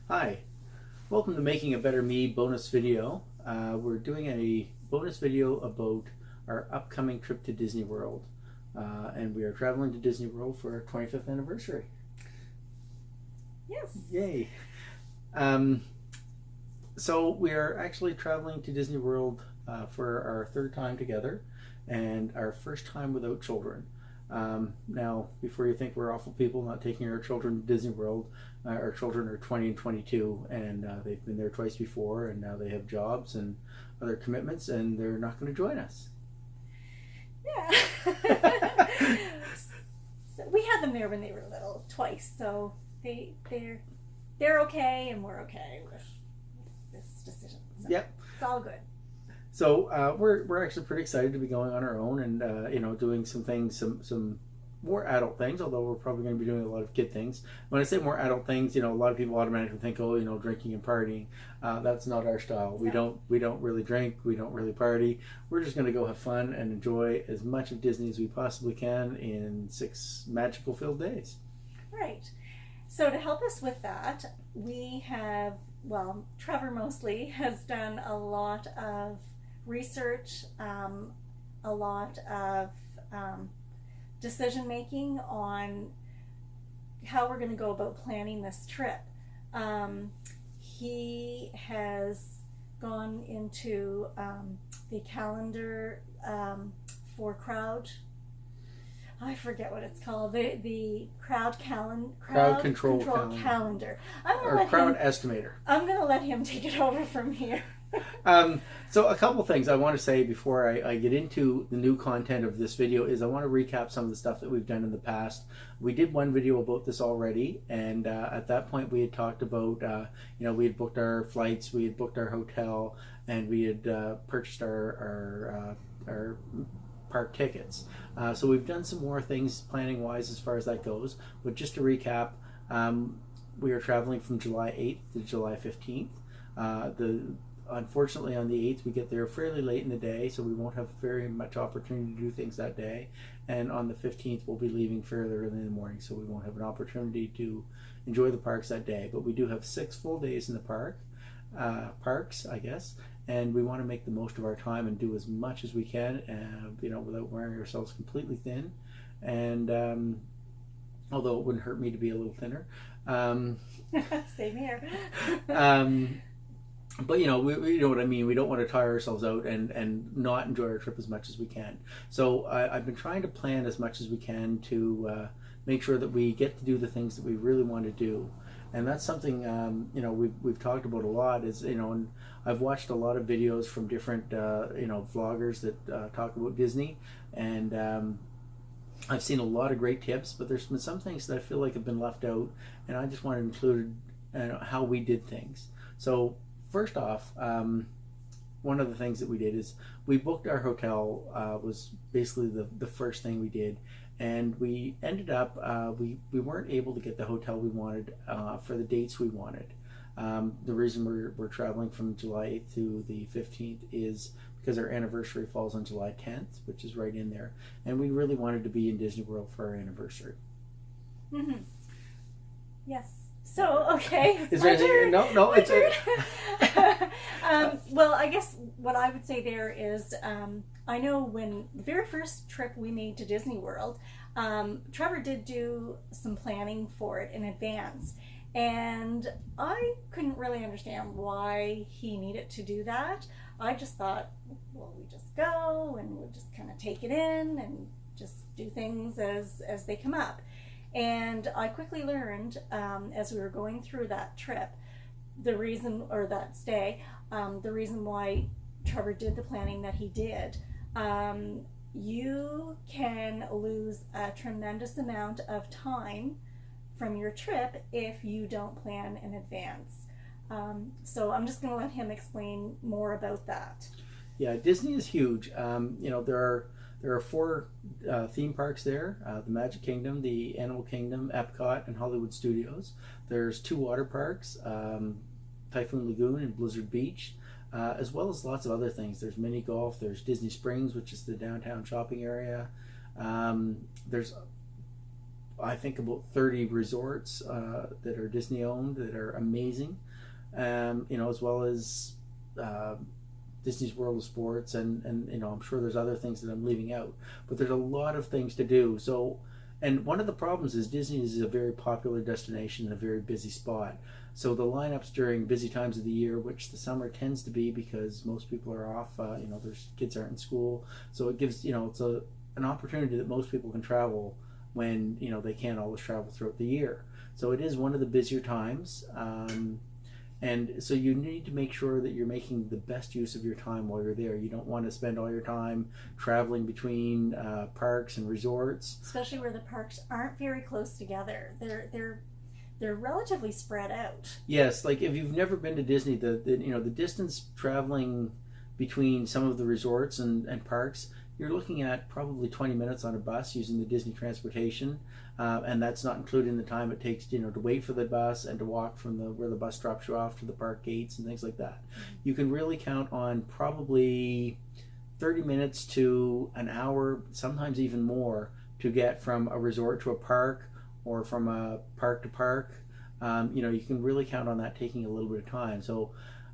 Hi, welcome to Making a Better Me bonus video. We're doing a bonus video about our upcoming trip to Disney World. And we are traveling to Disney World for our 25th anniversary. Yes. Yay. Um, so we are actually traveling to Disney World for our third time together and our first time without children. Now, before you think we're awful people not taking our children to Disney World, our children are 20 and 22, and they've been there twice before, and now they have jobs and other commitments, and they're not going to join us. Yeah. So we had them there when they were little, twice. So they're okay, and we're okay with this decision. So Yep. it's all good. So we're actually pretty excited to be going on our own and doing some things, some more adult things. Although we're probably going to be doing a lot of kid things. When I say more adult things, a lot of people automatically think, oh, drinking and partying. That's not our style. No. We don't really drink. We don't really party. We're just going to go have fun and enjoy as much of Disney as we possibly can in 6 magical filled days. Right. So to help us with that, we have, Trevor mostly has done a lot of research, a lot of decision making on how we're going to go about planning this trip. He has gone into the calendar for crowd. I forget what it's called. The crowd Control calendar. Or crowd estimator. I'm going to let him take it over from here. So a couple things I want to say before I get into the new content of this video is I want to recap some of the stuff that we've done in the past. We did one video about this already, and at that point we had talked about, we had booked our flights, we had booked our hotel, and we had purchased our park tickets. So we've done some more things planning wise as far as that goes, but just to recap, we are traveling from July 8th to July 15th. Unfortunately, on the 8th, we get there fairly late in the day, so we won't have very much opportunity to do things that day. And on the 15th, we'll be leaving fairly early in the morning, so we won't have an opportunity to enjoy the parks that day. But we do have 6 full days in the parks, I guess, and we want to make the most of our time and do as much as we can, without wearing ourselves completely thin. And although it wouldn't hurt me to be a little thinner. Same here. But we know what I mean. We don't want to tire ourselves out and not enjoy our trip as much as we can. So I've been trying to plan as much as we can to make sure that we get to do the things that we really want to do. And that's something we've talked about a lot. And I've watched a lot of videos from different vloggers that talk about Disney, and I've seen a lot of great tips. But there's been some things that I feel like have been left out, and I just want to include how we did things. So first off, one of the things that we did is we booked our hotel. Was basically the first thing we did, and we ended up we weren't able to get the hotel we wanted for the dates we wanted. The reason we're traveling from July 8th to the 15th is because our anniversary falls on July 10th, which is right in there, and we really wanted to be in Disney World for our anniversary. Mm-hmm. Yes. So, okay. Is there anything? No, it's well, I guess what I would say there is, I know when the very first trip we made to Disney World, Trevor did do some planning for it in advance, and I couldn't really understand why he needed to do that. I just thought, well, we just go and we'll just kind of take it in and just do things as they come up. And I quickly learned as we were going through that trip, the reason why Trevor did the planning that he did. You can lose a tremendous amount of time from your trip if you don't plan in advance. So I'm just going to let him explain more about that. Yeah, Disney is huge. There are 4 theme parks there, the Magic Kingdom, the Animal Kingdom, Epcot, and Hollywood Studios. There's 2 water parks, Typhoon Lagoon and Blizzard Beach, as well as lots of other things. There's mini golf, there's Disney Springs, which is the downtown shopping area. There's I think about 30 resorts that are Disney owned that are amazing, as well as Disney's World of Sports, and I'm sure there's other things that I'm leaving out, but there's a lot of things to do. So, and one of the problems is Disney is a very popular destination and a very busy spot. So the lineups during busy times of the year, which the summer tends to be because most people are off, there's kids aren't in school, so it gives it's an opportunity that most people can travel when they can't always travel throughout the year. So it is one of the busier times. And so you need to make sure that you're making the best use of your time while you're there. You don't want to spend all your time traveling between parks and resorts, especially where the parks aren't very close together. They're relatively spread out. Yes, like if you've never been to Disney, the distance traveling between some of the resorts and parks, you're looking at probably 20 minutes on a bus using the Disney transportation, and that's not including the time it takes to wait for the bus and to walk from where the bus drops you off to the park gates and things like that. You can really count on probably 30 minutes to an hour, sometimes even more, to get from a resort to a park or from a park to park. You can really count on that taking a little bit of time. So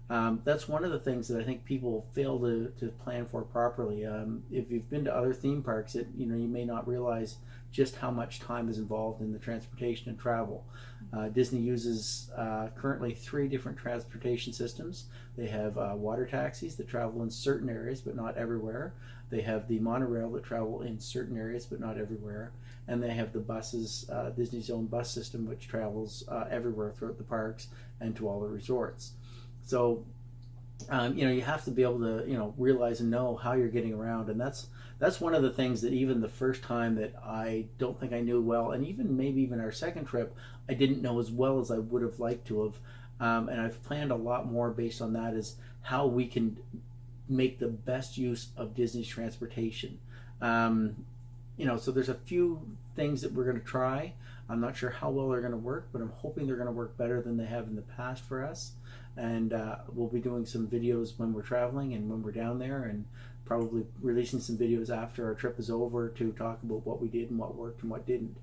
that's one of the things that I think people fail to plan for properly. If you've been to other theme parks, you may not realize just how much time is involved in the transportation and travel. Disney uses currently 3 different transportation systems. They have water taxis that travel in certain areas but not everywhere. They have the monorail that travel in certain areas but not everywhere. And they have the buses, Disney's own bus system, which travels everywhere throughout the parks and to all the resorts. So, you have to be able to, realize and know how you're getting around. And that's one of the things that even the first time that I don't think I knew well, and maybe even our second trip, I didn't know as well as I would have liked to have. And I've planned a lot more based on that, is how we can make the best use of Disney's transportation. So there's a few things that we're going to try. I'm not sure how well they're going to work, but I'm hoping they're going to work better than they have in the past for us. And we'll be doing some videos when we're traveling and when we're down there, and probably releasing some videos after our trip is over to talk about what we did and what worked and what didn't.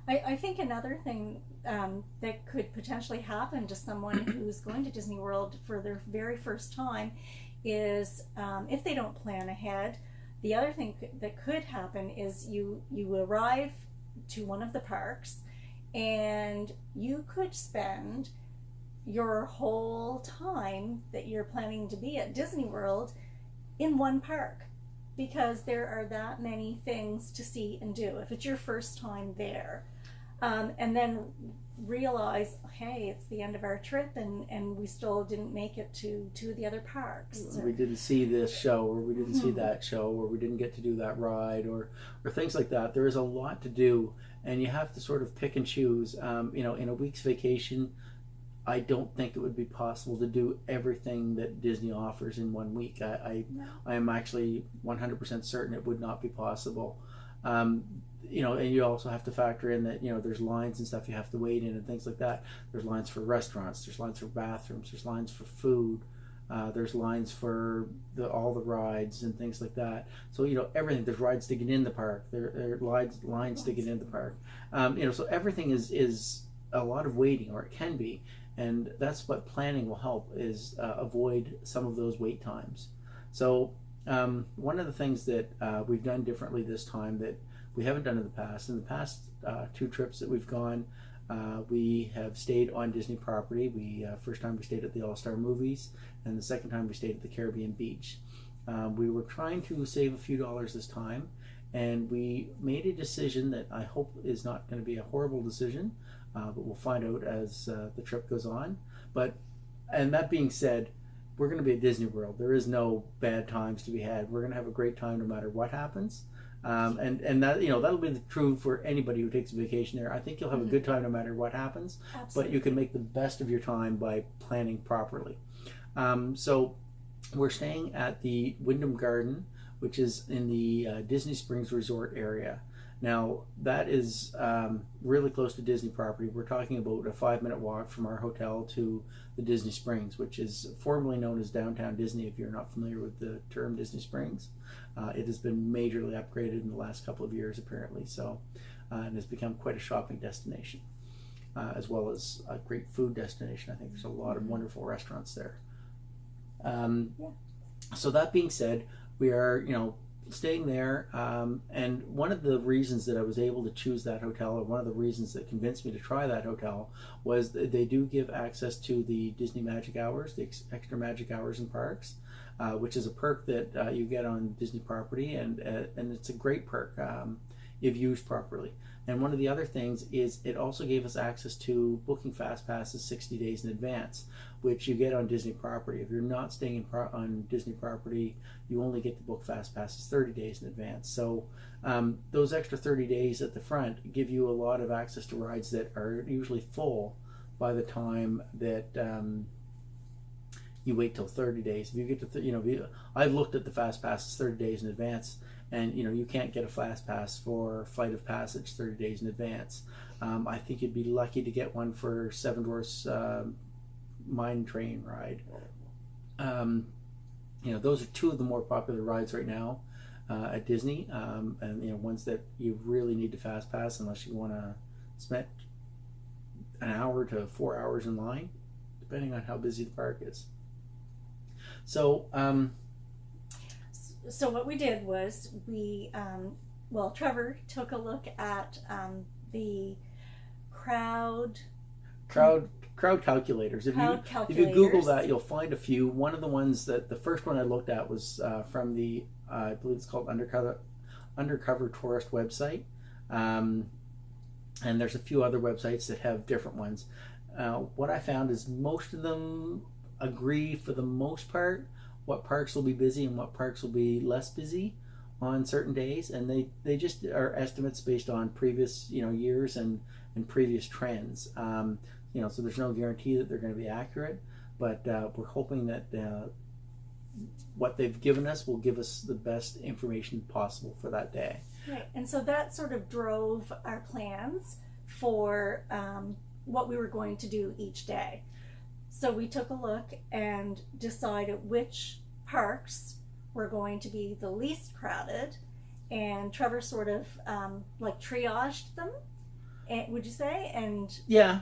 I think another thing that could potentially happen to someone who's going to Disney World for their very first time is if they don't plan ahead, the other thing that could happen is you arrive to one of the parks and you could spend your whole time that you're planning to be at Disney World in one park, because there are that many things to see and do if it's your first time there. And then realize, hey, it's the end of our trip and we still didn't make it to 2 of the other parks. We didn't see this show, or we didn't see that show, or we didn't get to do that ride, or things like that. There is a lot to do, and you have to sort of pick and choose. In a week's vacation, I don't think it would be possible to do everything that Disney offers in 1 week. I am actually 100% certain it would not be possible. And you also have to factor in that, there's lines and stuff you have to wait in and things like that. There's lines for restaurants, there's lines for bathrooms, there's lines for food, there's lines for all the rides and things like that. So, everything, there's rides to get in the park, there are lines to get in the park. So everything is a lot of waiting, or it can be. And that's what planning will help, is avoid some of those wait times. So one of the things that we've done differently this time that we haven't done in the past 2 trips that we've gone, we have stayed on Disney property. First time we stayed at the All-Star Movies, and the second time we stayed at the Caribbean Beach. We were trying to save a few dollars this time, and we made a decision that I hope is not going to be a horrible decision, but we'll find out as the trip goes on. And that being said, we're going to be at Disney World. There is no bad times to be had. We're going to have a great time no matter what happens. And that, that'll be true for anybody who takes a vacation there. I think you'll have a good time no matter what happens. Absolutely. But you can make the best of your time by planning properly. So we're staying at the Wyndham Garden, which is in the Disney Springs Resort area. Now, that is really close to Disney property. We're talking about a 5-minute walk from our hotel to the Disney Springs, which is formerly known as Downtown Disney, if you're not familiar with the term Disney Springs. It has been majorly upgraded in the last couple of years, apparently. So and has become quite a shopping destination, as well as a great food destination. I think there's a lot of wonderful restaurants there. So that being said, we are, staying there, and one of the reasons that I was able to choose that hotel, or one of the reasons that convinced me to try that hotel, was that they do give access to the Disney Magic Hours, the extra magic hours in parks, which is a perk that you get on Disney property, and it's a great perk if used properly. And one of the other things is it also gave us access to booking fast passes 60 days in advance, which you get on Disney property. If you're not staying on Disney property, you only get to book fast passes 30 days in advance. So those extra 30 days at the front give you a lot of access to rides that are usually full by the time that you wait till 30 days. If you get to, I've looked at the fast passes 30 days in advance, and you can't get a fast pass for Flight of Passage 30 days in advance. I think you'd be lucky to get one for Seven Dwarfs Mine Train ride. Those are two of the more popular rides right now at Disney, and ones that you really need to fast pass unless you want to spend an hour to 4 hours in line, depending on how busy the park is. So what we did was Trevor took a look at the crowd calculators. If you Google that, you'll find a few. One of the ones the first one I looked at was from the I believe it's called Undercover Tourist website, and there's a few other websites that have different ones. What I found is most of them agree for the most part what parks will be busy and what parks will be less busy on certain days, and they just are estimates based on previous years and previous trends. So there's no guarantee that they're going to be accurate, but we're hoping that what they've given us will give us the best information possible for that day. Right, and so that sort of drove our plans for what we were going to do each day. So we took a look and decided which parks were going to be the least crowded, and Trevor sort of triaged them, would you say? And yeah.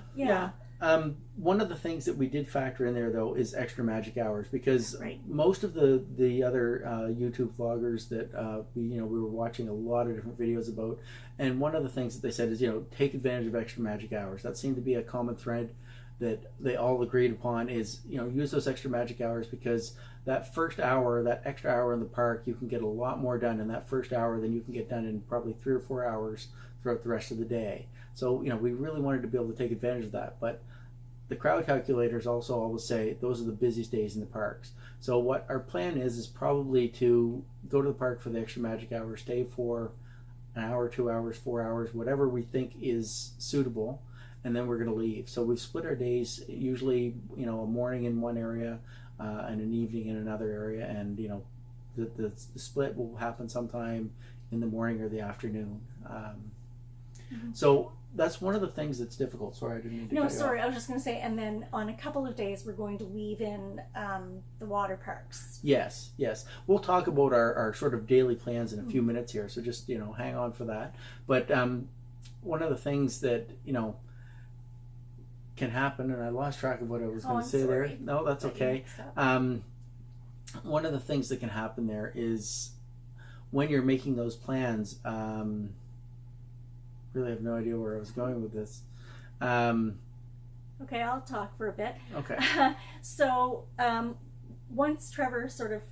One of the things that we did factor in there, though, is extra magic hours, because most of the other YouTube vloggers that we were watching a lot of different videos about, and one of the things that they said is take advantage of extra magic hours. That seemed to be a common thread that they all agreed upon, is use those extra magic hours, because that first hour, that extra hour in the park, you can get a lot more done in that first hour than you can get done in probably 3 or 4 hours throughout the rest of the day. So we really wanted to be able to take advantage of that, but the crowd calculators also always say those are the busiest days in the parks. So what our plan is probably to go to the park for the extra magic hour, stay for an hour, 2 hours, 4 hours, whatever we think is suitable, and then we're going to leave. So we've split our days, usually a morning in one area and an evening in another area, and the split will happen sometime in the morning or the afternoon. So that's one of the things that's difficult. Sorry, I didn't mean to cut you off. I was just going to say, and then on a couple of days we're going to weave in the water parks. Yes. We'll talk about our sort of daily plans in a few minutes here, so just hang on for that. But one of the things that can happen, and I lost track of what I was going to say there. No, that's okay. One of the things that can happen there is when you're making those plans, really have no idea where I was going with this. Okay, I'll talk for a bit. Okay. So once Trevor sort of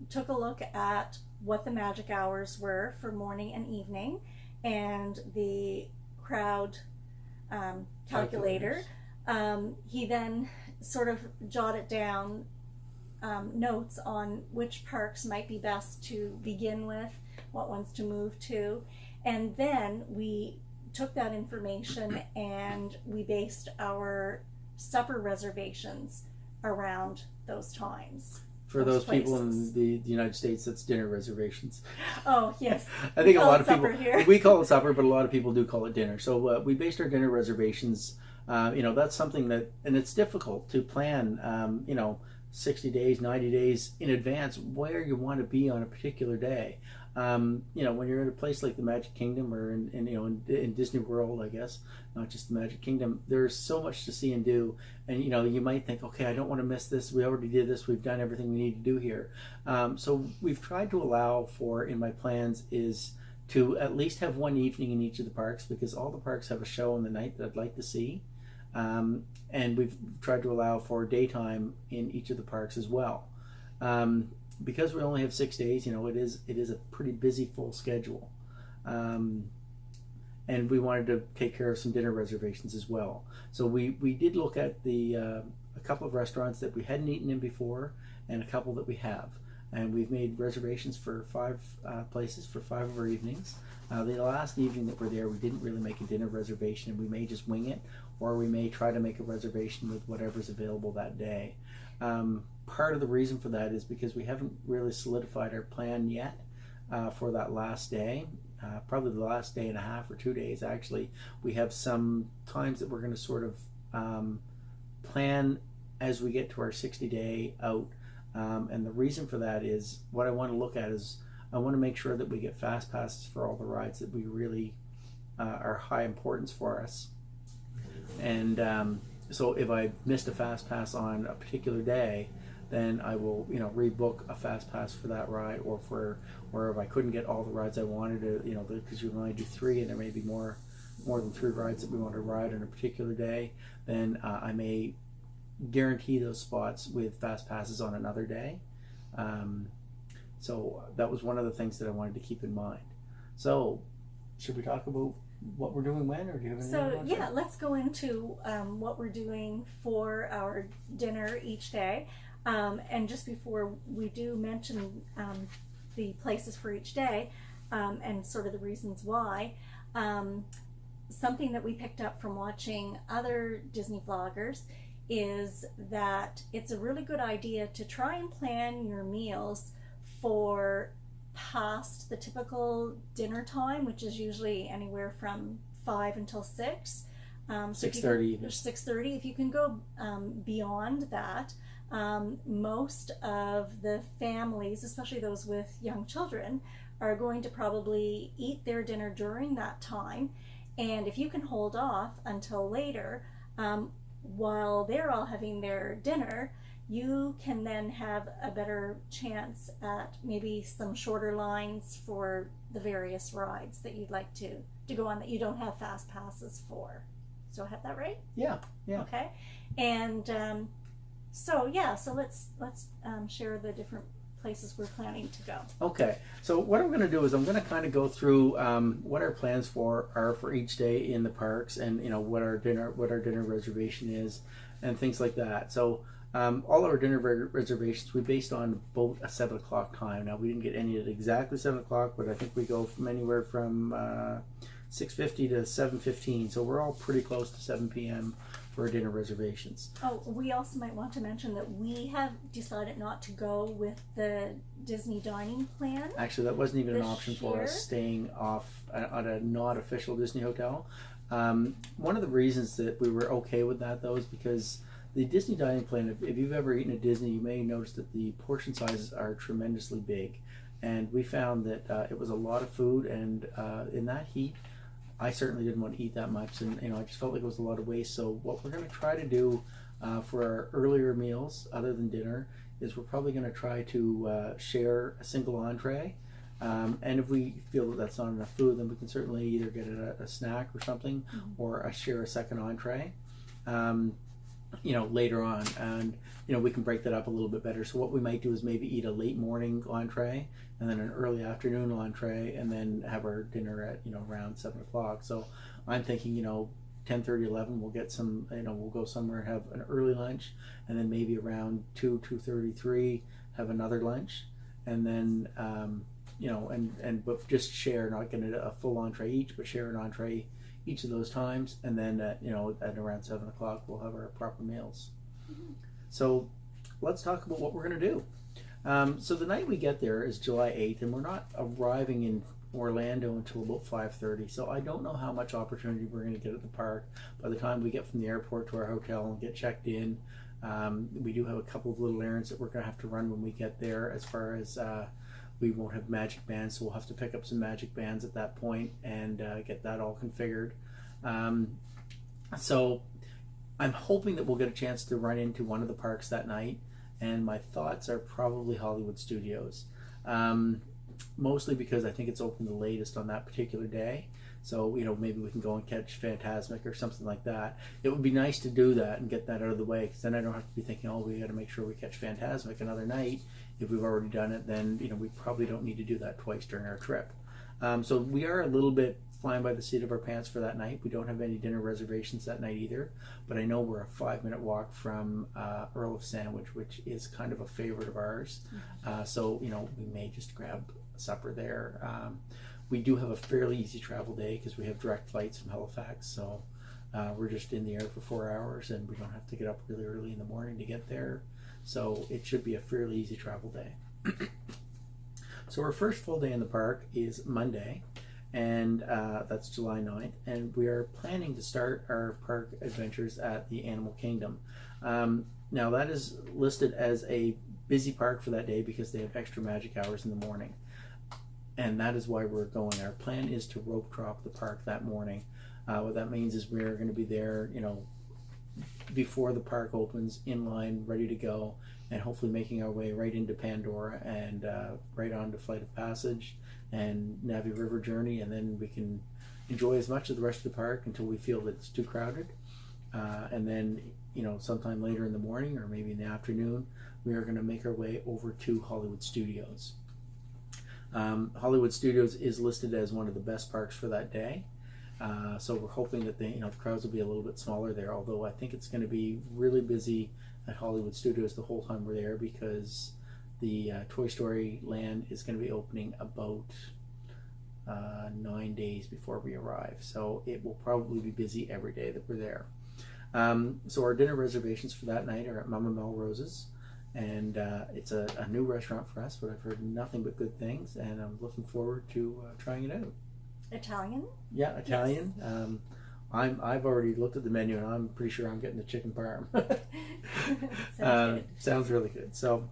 took a look at what the magic hours were for morning and evening, and the crowd calculator, he then sort of jotted down notes on which parks might be best to begin with, what ones to move to, and then we took that information and we based our supper reservations around those times. For those people in the United States, that's dinner reservations. Oh, yes. I think a lot of people, we call it supper, but a lot of people do call it dinner. So we based our dinner reservations. That's something that, and it's difficult to plan, 60 days, 90 days in advance where you want to be on a particular day. You know, when you're in a place like the Magic Kingdom or in Disney World, I guess, not just the Magic Kingdom, there's so much to see and do. And, you know, you might think, okay, I don't want to miss this. We already did this. We've done everything we need to do here. So we've tried to allow for, in my plans, is to at least have one evening in each of the parks, because all the parks have a show on the night that I'd like to see. And we've tried to allow for daytime in each of the parks as well. Because we only have 6 days, you know, it is a pretty busy, full schedule. And we wanted to take care of some dinner reservations as well. So we did look at a couple of restaurants that we hadn't eaten in before, and a couple that we have. And we've made reservations for 5 places for 5 of our evenings. The last evening that we're there, we didn't really make a dinner reservation, and we may just wing it, or we may try to make a reservation with whatever's available that day. Part of the reason for that is because we haven't really solidified our plan yet for that last day. Probably the last day and a half or 2 days, actually. We have some times that we're going to sort of plan as we get to our 60-day out. And the reason for that is, what I want to look at is, I want to make sure that we get fast passes for all the rides that we really are high importance for us. And so if I missed a fast pass on a particular day, then I will, you know, rebook a fast pass for that ride, or if I couldn't get all the rides I wanted to, you know, because you can only do 3 and there may be more than 3 rides that we want to ride on a particular day, then I may guarantee those spots with fast passes on another day. So that was one of the things that I wanted to keep in mind. So should we talk about what we're doing when, or do you have anything? So yeah, let's go into what we're doing for our dinner each day. And just before we do mention the places for each day and sort of the reasons why, something that we picked up from watching other Disney vloggers is that it's a really good idea to try and plan your meals for past the typical dinner time, which is usually anywhere from 5 until 6. 6:30. 6:30. If you can go beyond that, most of the families, especially those with young children, are going to probably eat their dinner during that time. And if you can hold off until later, while they're all having their dinner, you can then have a better chance at maybe some shorter lines for the various rides that you'd like to go on that you don't have fast passes for. So I have that right? Yeah. Okay. And so let's share the different places we're planning to go. Okay. So what I'm going to do is I'm going to kind of go through what our plans are for each day in the parks, and you know what our dinner reservation is, and things like that. So all our dinner reservations we based on about a 7 o'clock time. Now we didn't get any at exactly 7 o'clock, but I think we go from anywhere from 6:50 to 7:15. So we're all pretty close to 7 p.m. for dinner reservations. Oh, we also might want to mention that we have decided not to go with the Disney dining plan. Actually, that wasn't even an this option for year. us, staying off at a not official Disney hotel. One of the reasons that we were okay with that, though, is because the Disney dining plan, if you've ever eaten at Disney, you may notice that the portion sizes are tremendously big. And we found that it was a lot of food, and in that heat, I certainly didn't want to eat that much, and you know, I just felt like it was a lot of waste. So what we're going to try to do for our earlier meals, other than dinner, is we're probably going to try to share a single entree. And if we feel that that's not enough food, then we can certainly either get a snack or something, or share a second entree. You know, later on, and you know, we can break that up a little bit better. So what we might do is maybe eat a late morning entree, and then an early afternoon entree, and then have our dinner at, you know, around 7 o'clock. So I'm thinking, you know, 10:30, 11, we'll get some, you know, we'll go somewhere and have an early lunch, and then maybe around 2:30, 3 have another lunch, and then you know, but just share, not getting a full entree each, but share an entree each of those times, and then you know, at around 7 o'clock we'll have our proper meals. So let's talk about what we're going to do. So the night we get there is July 8th, and we're not arriving in Orlando until about 5:30. So I don't know how much opportunity we're going to get at the park by the time we get from the airport to our hotel and get checked in. We do have a couple of little errands that we're going to have to run when we get there, as far as we won't have magic bands, so we'll have to pick up some magic bands at that point and get that all configured. So I'm hoping that we'll get a chance to run into one of the parks that night, and my thoughts are probably Hollywood Studios. Mostly because I think it's open the latest on that particular day. So, maybe we can go and catch Fantasmic or something like that. It would be nice to do that and get that out of the way, because then I don't have to be thinking, oh, we got to make sure we catch Fantasmic another night. If we've already done it, then, we probably don't need to do that twice during our trip. So we are a little bit flying by the seat of our pants for that night. We don't have any dinner reservations that night either, but I know we're a 5-minute walk from Earl of Sandwich, which is kind of a favorite of ours. So, we may just grab supper there. We do have a fairly easy travel day because we have direct flights from Halifax, so we're just in the air for 4 hours, and we don't have to get up really early in the morning to get there, so it should be a fairly easy travel day. So our first full day in the park is Monday, and that's July 9th, and we are planning to start our park adventures at the Animal Kingdom. Now that is listed as a busy park for that day because they have extra magic hours in the morning, and that is why we're going. Our plan is to rope drop the park that morning. What that means is we're going to be there, before the park opens, in line, ready to go, and hopefully making our way right into Pandora and right on to Flight of Passage and Navi River Journey, and then we can enjoy as much of the rest of the park until we feel that it's too crowded. And then, sometime later in the morning or maybe in the afternoon, we are going to make our way over to Hollywood Studios. Hollywood Studios is listed as one of the best parks for that day. So we're hoping that the crowds will be a little bit smaller there, although I think it's going to be really busy at Hollywood Studios the whole time we're there, because the Toy Story Land is going to be opening about 9 days before we arrive. So it will probably be busy every day that we're there. So our dinner reservations for that night are at Mama Melrose's, and it's a new restaurant for us, but I've heard nothing but good things, and I'm looking forward to trying it out. Italian? Yeah, Italian. Yes. I've already looked at the menu, and I'm pretty sure I'm getting the chicken parm. Sounds good. Sounds really good. So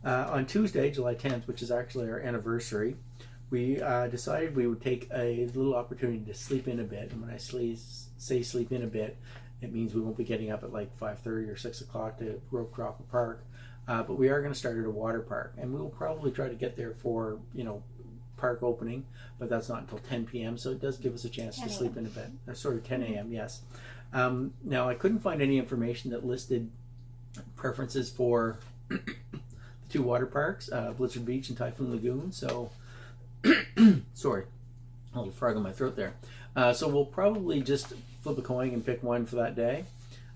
on Tuesday, July 10th, which is actually our anniversary, we decided we would take a little opportunity to sleep in a bit. And when I say sleep in a bit, it means we won't be getting up at like 5:30 or 6 o'clock to rope drop a park. But we are going to start at a water park, and we will probably try to get there for, park opening, but that's not until 10 p.m. So it does give us a chance to sleep in a bit. Sorry, 10 a.m. Yes. Now I couldn't find any information that listed preferences for the two water parks, Blizzard Beach and Typhoon Lagoon. So, sorry, a little frog in my throat there. So we'll probably just flip a coin and pick one for that day.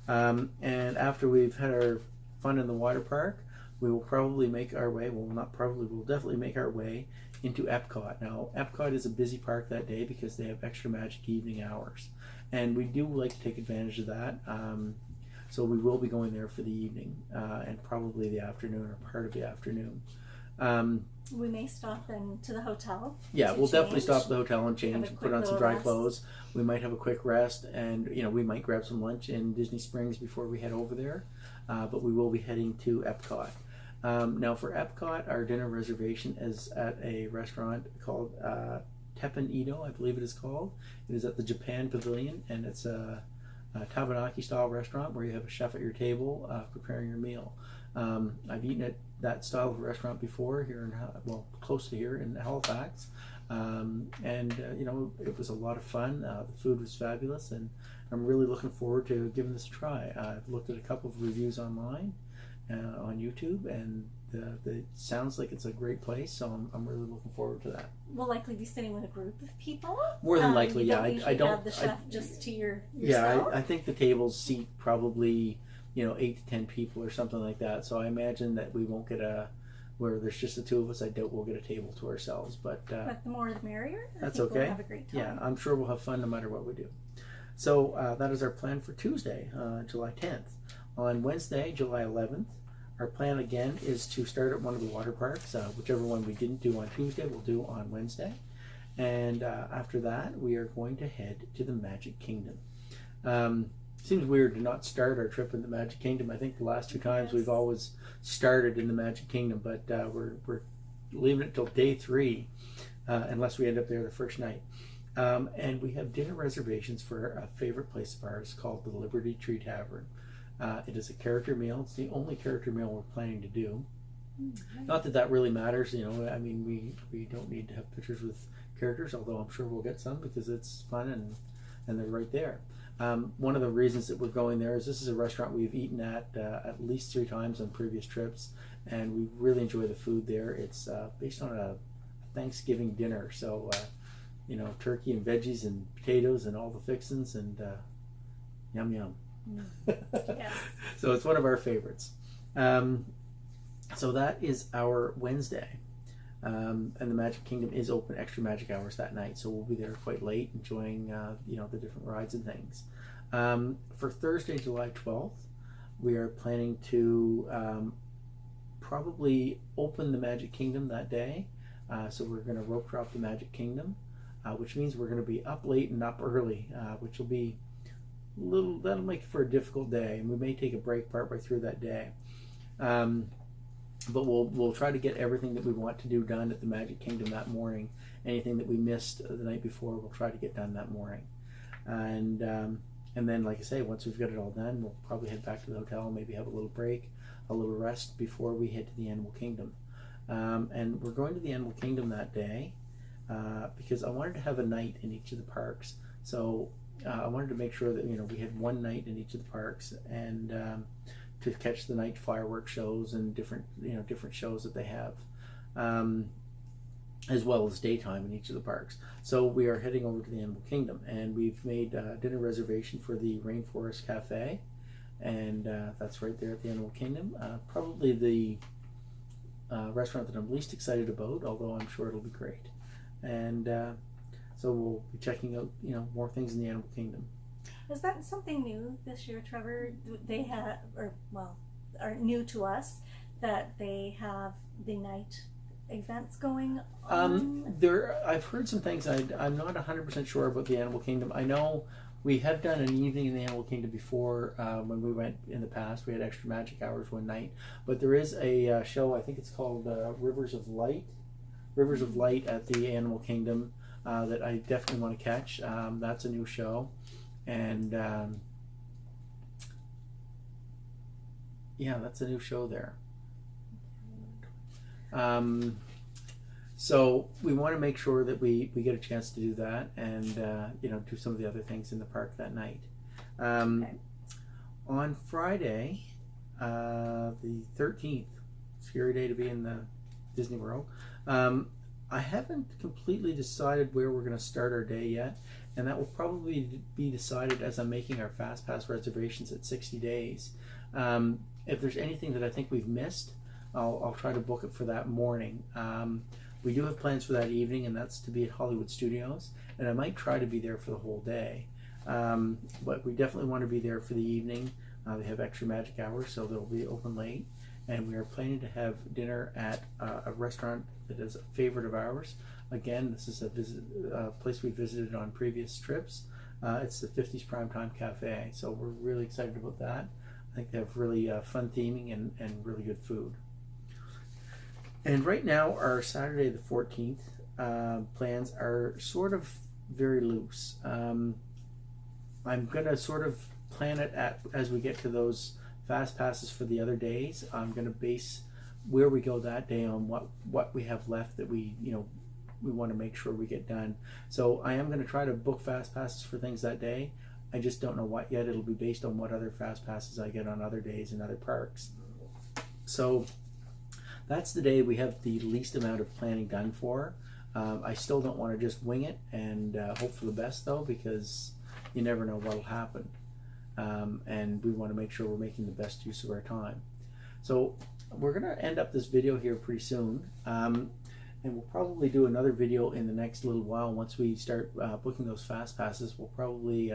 And after we've had our fun in the water park, we will probably make our way, well, not probably, we'll definitely make our way into Epcot. Now, Epcot is a busy park that day because they have extra magic evening hours, and we do like to take advantage of that. So we will be going there for the evening and probably the afternoon or part of the afternoon. We may stop into the hotel. Yeah, we'll definitely stop at the hotel and change, put on some dry clothes. We might have a quick rest, and we might grab some lunch in Disney Springs before we head over there. But we will be heading to Epcot. Now for Epcot, our dinner reservation is at a restaurant called Teppen Edo, I believe it is called. It is at the Japan Pavilion, and it's a Tabanaki style restaurant where you have a chef at your table preparing your meal. I've eaten at that style of restaurant before here in, close to here in Halifax, and it was a lot of fun. The food was fabulous, and I'm really looking forward to giving this a try. I've looked at a couple of reviews online on YouTube, and it sounds like it's a great place, so I'm really looking forward to that. We'll likely be sitting with a group of people. More than likely, you yeah. I don't have the chef just to yourself. Yeah, I think the tables seat probably 8 to 10 people or something like that. So I imagine that we won't get where there's just the two of us. I doubt we'll get a table to ourselves, but the more the merrier. That's I think okay. We'll have a great time. Yeah, I'm sure we'll have fun no matter what we do. So that is our plan for Tuesday, July 10th. On Wednesday, July 11th, our plan again is to start at one of the water parks. Whichever one we didn't do on Tuesday, we'll do on Wednesday. And after that, we are going to head to the Magic Kingdom. seems weird to not start our trip in the Magic Kingdom. I think the last two times Yes. we've always started in the Magic Kingdom, but we're leaving it till day 3, unless we end up there the first night. And we have dinner reservations for a favorite place of ours called the Liberty Tree Tavern. It is a character meal. It's the only character meal we're planning to do. Not that that really matters, you know. I mean, we don't need to have pictures with characters, although I'm sure we'll get some because it's fun and they're right there. One of the reasons that we're going there is this is a restaurant we've eaten at least 3 times on previous trips, and we really enjoy the food there. It's based on a Thanksgiving dinner, so you know, turkey and veggies and potatoes and all the fixins and yum yum. Yes. So it's one of our favorites. So that is our Wednesday. And the Magic Kingdom is open extra magic hours that night, so we'll be there quite late enjoying you know, the different rides and things. For Thursday, July 12th, we are planning to probably open the Magic Kingdom that day. So we're going to rope drop the Magic Kingdom, which means we're going to be up late and up early, which will be that'll make it for a difficult day, and we may take a break partway through that day. But we'll try to get everything that we want to do done at the Magic Kingdom that morning. Anything that we missed the night before, we'll try to get done that morning. And then, like I say, once we've got it all done, we'll probably head back to the hotel, maybe have a little break, a little rest before we head to the Animal Kingdom. And we're going to the Animal Kingdom that day because I wanted to have a night in each of the parks. So I wanted to make sure that, you know, we had one night in each of the parks, and to catch the night fireworks shows and different shows that they have, as well as daytime in each of the parks. So we are heading over to the Animal Kingdom, and we've made a dinner reservation for the Rainforest Cafe, and that's right there at the Animal Kingdom. Probably the restaurant that I'm least excited about, although I'm sure it'll be great. And so we'll be checking out, you know, more things in the Animal Kingdom. Is that something new this year, Trevor? They have, are new to us, that they have the night events going on? I've heard some things. I'm not 100% sure about the Animal Kingdom. I know we have done an evening in the Animal Kingdom before when we went in the past. We had extra magic hours one night. But there is a show, I think it's called Rivers of Light at the Animal Kingdom that I definitely want to catch. That's a new show. And yeah, that's a new show there. So we want to make sure that we get a chance to do that, and you know, do some of the other things in the park that night. Okay. On Friday, the 13th, scary day to be in the Disney World. I haven't completely decided where we're going to start our day yet, and that will probably be decided as I'm making our Fast Pass reservations at 60 days. If there's anything that I think we've missed, I'll try to book it for that morning. We do have plans for that evening, and that's to be at Hollywood Studios, and I might try to be there for the whole day. But we definitely want to be there for the evening. They have extra magic hours, so they'll be open late, and we are planning to have dinner at a restaurant that is a favorite of ours. Again, this is a place we visited on previous trips. It's the 50s Primetime Cafe, so we're really excited about that. I think they have really fun theming and really good food. And right now, our Saturday the 14th plans are sort of very loose. I'm going to sort of plan it as we get to those fast passes for the other days. I'm going to base where we go that day on what we have left that we want to make sure we get done. So I am going to try to book fast passes for things that day. I just don't know what yet. It'll be based on what other fast passes I get on other days in other parks. So that's the day we have the least amount of planning done for. I still don't want to just wing it and hope for the best, though, because you never know what'll happen. And we want to make sure we're making the best use of our time. So we're going to end up this video here pretty soon. And we'll probably do another video in the next little while. Once we start booking those fast passes, we'll probably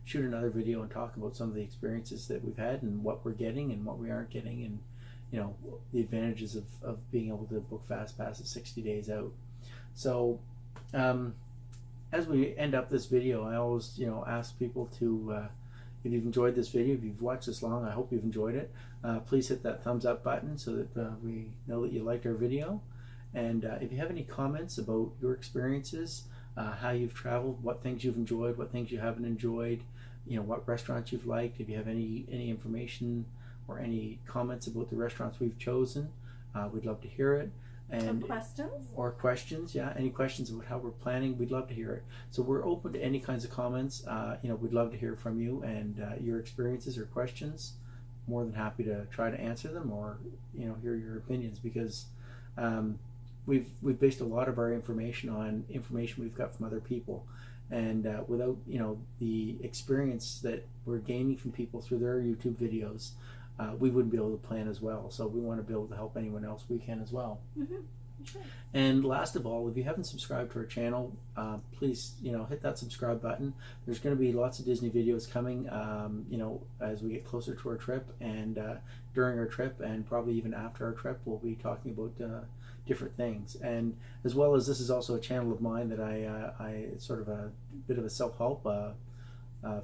shoot another video and talk about some of the experiences that we've had and what we're getting and what we aren't getting, and you know, the advantages of being able to book fast passes 60 days out. So as we end up this video, I always ask people to if you've enjoyed this video, if you've watched this long, I hope you've enjoyed it. Please hit that thumbs up button so that we know that you liked our video. And if you have any comments about your experiences, how you've traveled, what things you've enjoyed, what things you haven't enjoyed, what restaurants you've liked, if you have any information or any comments about the restaurants we've chosen, we'd love to hear it. And questions, yeah, any questions about how we're planning, we'd love to hear it. So we're open to any kinds of comments. We'd love to hear from you and your experiences or questions. More than happy to try to answer them or hear your opinions, because we've based a lot of our information on information we've got from other people, and without the experience that we're gaining from people through their YouTube videos, we wouldn't be able to plan as well. So we want to be able to help anyone else we can as well. Mm-hmm. Sure. And last of all, if you haven't subscribed to our channel, please hit that subscribe button. There's going to be lots of Disney videos coming as we get closer to our trip, and during our trip, and probably even after our trip, we'll be talking about different things. And as well as, this is also a channel of mine that I sort of a bit of a self-help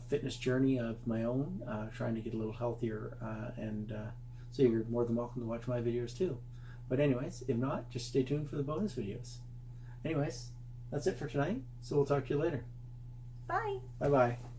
fitness journey of my own, trying to get a little healthier, so you're more than welcome to watch my videos too. But anyways, if not, just stay tuned for the bonus videos. Anyways, that's it for tonight, so we'll talk to you later. Bye. Bye-bye.